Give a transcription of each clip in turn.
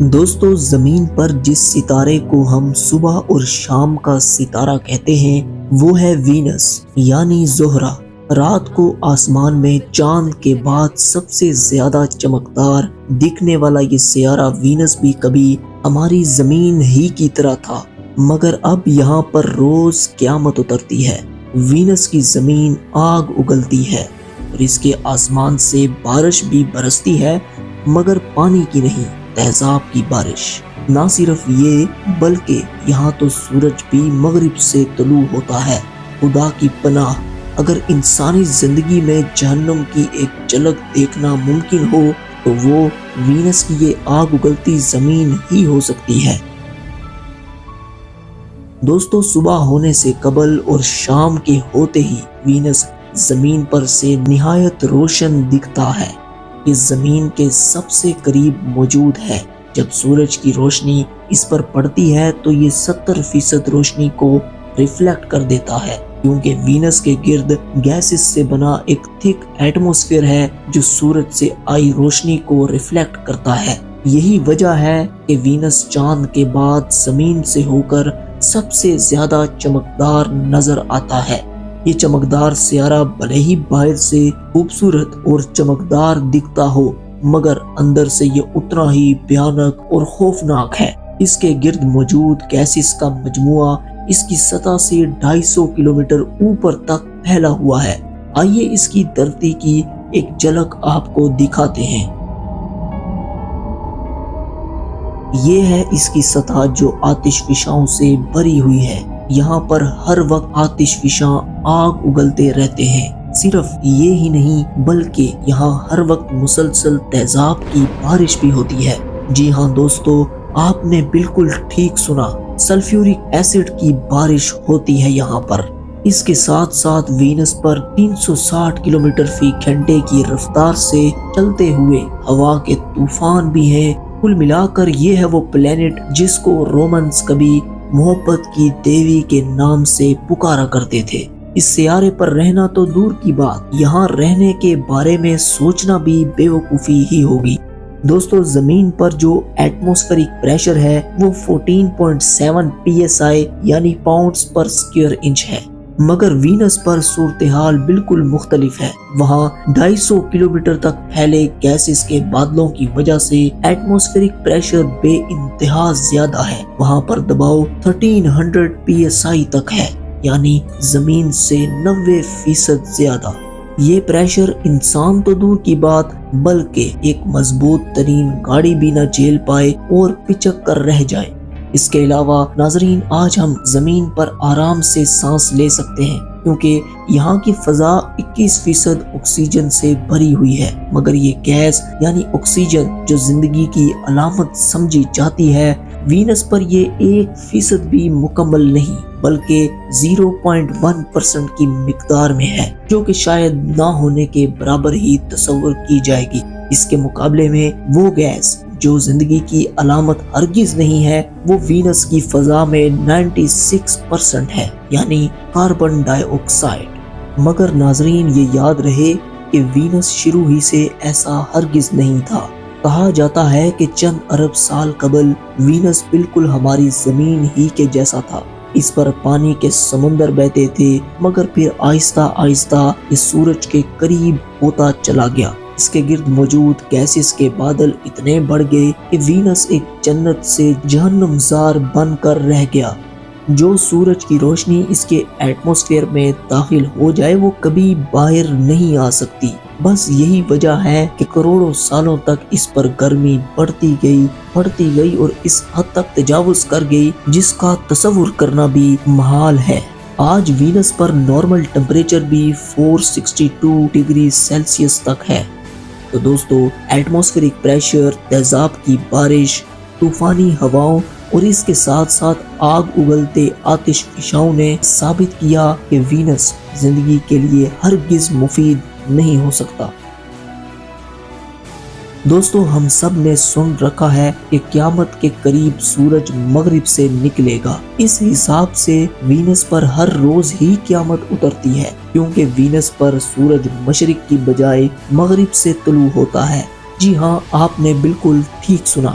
دوستو، زمین پر جس ستارے کو ہم صبح اور شام کا ستارہ کہتے ہیں وہ ہے وینس یعنی زہرہ۔ رات کو آسمان میں چاند کے بعد سب سے زیادہ چمکدار دکھنے والا یہ سیارہ وینس بھی کبھی ہماری زمین ہی کی طرح تھا، مگر اب یہاں پر روز قیامت اترتی ہے۔ وینس کی زمین آگ اگلتی ہے اور اس کے آسمان سے بارش بھی برستی ہے، مگر پانی کی نہیں، تیزاب کی بارش۔ نہ صرف یہ بلکہ یہاں تو سورج بھی مغرب سے طلوع ہوتا ہے۔ خدا کی پناہ، اگر انسانی زندگی میں جہنم کی ایک جھلک دیکھنا ممکن ہو تو وہ وینس کی یہ آگ اگلتی زمین ہی ہو سکتی ہے۔ دوستو، صبح ہونے سے قبل اور شام کے ہوتے ہی وینس زمین پر سے نہایت روشن دکھتا ہے۔ یہ زمین کے سب سے قریب موجود ہے۔ جب سورج کی روشنی اس پر پڑتی ہے تو یہ 70% روشنی کو ریفلیکٹ کر دیتا ہے، کیونکہ وینس کے گرد گیسز سے بنا ایک تھک ایٹماسفیئر ہے جو سورج سے آئی روشنی کو ریفلیکٹ کرتا ہے۔ یہی وجہ ہے کہ وینس چاند کے بعد زمین سے ہو کر سب سے زیادہ چمکدار نظر آتا ہے۔ یہ چمکدار سیارہ بھلے ہی باہر سے خوبصورت اور چمکدار دکھتا ہو، مگر اندر سے یہ اتنا ہی بھیانک اور خوفناک ہے۔ اس کے گرد موجود گیسز کا مجموعہ اس کی سطح سے 250 کلومیٹر اوپر تک پھیلا ہوا ہے۔ آئیے اس کی دھرتی کی ایک جھلک آپ کو دکھاتے ہیں۔ یہ ہے اس کی سطح جو آتش فشاں سے بھری ہوئی ہے۔ یہاں پر ہر وقت آتش فشاں آگ اگلتے رہتے ہیں۔ صرف یہ ہی نہیں بلکہ یہاں ہر وقت مسلسل تیزاب کی بارش بھی ہوتی ہے۔ جی ہاں دوستو، آپ نے بالکل ٹھیک سنا، سلفیورک ایسڈ کی بارش ہوتی ہے یہاں پر۔ اس کے ساتھ ساتھ وینس پر 360 کلومیٹر فی گھنٹے کی رفتار سے چلتے ہوئے ہوا کے طوفان بھی ہیں۔ کل ملا کر یہ ہے وہ پلینٹ جس کو رومنز کبھی محبت کی دیوی کے نام سے پکارا کرتے تھے۔ اس سیارے پر رہنا تو دور کی بات، یہاں رہنے کے بارے میں سوچنا بھی بے وقوفی ہی ہوگی۔ دوستو، زمین پر جو ایٹماسفیرک پریشر ہے وہ 14.7 PSI یعنی پاؤنڈز پر اسکوائر انچ ہے، مگر وینس پر صورتحال بالکل مختلف ہے۔ وہاں 250 کلومیٹر تک پھیلے گیسز کے بادلوں کی وجہ سے ایٹماسفیرک پریشر بے انتہا زیادہ ہے۔ وہاں پر دباؤ 1300 PSI تک ہے، یعنی زمین سے 90% زیادہ۔ یہ پریشر انسان تو دور کی بات بلکہ ایک مضبوط ترین گاڑی بھی نہ جھیل پائے اور پچک کر رہ جائے۔ اس کے علاوہ ناظرین، آج ہم زمین پر آرام سے سانس لے سکتے ہیں کیونکہ یہاں کی فضا 21% آکسیجن سے بھری ہوئی ہے، مگر یہ گیس یعنی آکسیجن جو زندگی کی علامت سمجھی جاتی ہے، وینس پر یہ 1% بھی مکمل نہیں بلکہ 0.1% کی مقدار میں ہے، جو کہ شاید نہ ہونے کے برابر ہی تصور کی جائے گی۔ اس کے مقابلے میں وہ گیس جو زندگی کی علامت ہرگز نہیں ہے، وہ وینس کی فضا میں 96% ہے، یعنی کاربن ڈائی آکسائڈ۔ مگر ناظرین، یہ یاد رہے کہ وینس شروع ہی سے ایسا ہرگز نہیں تھا۔ کہا جاتا ہے کہ چند ارب سال قبل وینس بالکل ہماری زمین ہی کے جیسا تھا۔ اس پر پانی کے سمندر بہتے تھے، مگر پھر آہستہ آہستہ یہ سورج کے قریب ہوتا چلا گیا۔ اس کے گرد موجود گیسز کے بادل اتنے بڑھ گئے کہ وینس ایک جنت سے جہنم زار بن کر رہ گیا۔ جو سورج کی روشنی اس کے ایٹماسفیئر میں داخل ہو جائے وہ کبھی باہر نہیں آ سکتی۔ بس یہی وجہ ہے کہ کروڑوں سالوں تک اس پر گرمی بڑھتی گئی اور اس حد تک تجاوز کر گئی جس کا تصور کرنا بھی محال ہے۔ آج وینس پر نارمل ٹمپریچر بھی 462 ڈگری سیلسیس تک ہے۔ تو دوستو، ایٹماسفیرک پریشر، تیزاب کی بارش، طوفانی ہواؤں اور اس کے ساتھ ساتھ آگ اگلتے آتش فشاں نے ثابت کیا کہ وینس زندگی کے لیے ہرگز مفید نہیں ہو سکتا۔ دوستو، ہم سب نے سن رکھا ہے کہ قیامت کے قریب سورج مغرب سے نکلے گا۔ اس حساب سے وینس پر ہر روز ہی قیامت اترتی ہے، کیونکہ وینس پر سورج مشرق کی بجائے مغرب سے طلوع ہوتا ہے۔ جی ہاں، آپ نے بالکل ٹھیک سنا۔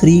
3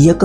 1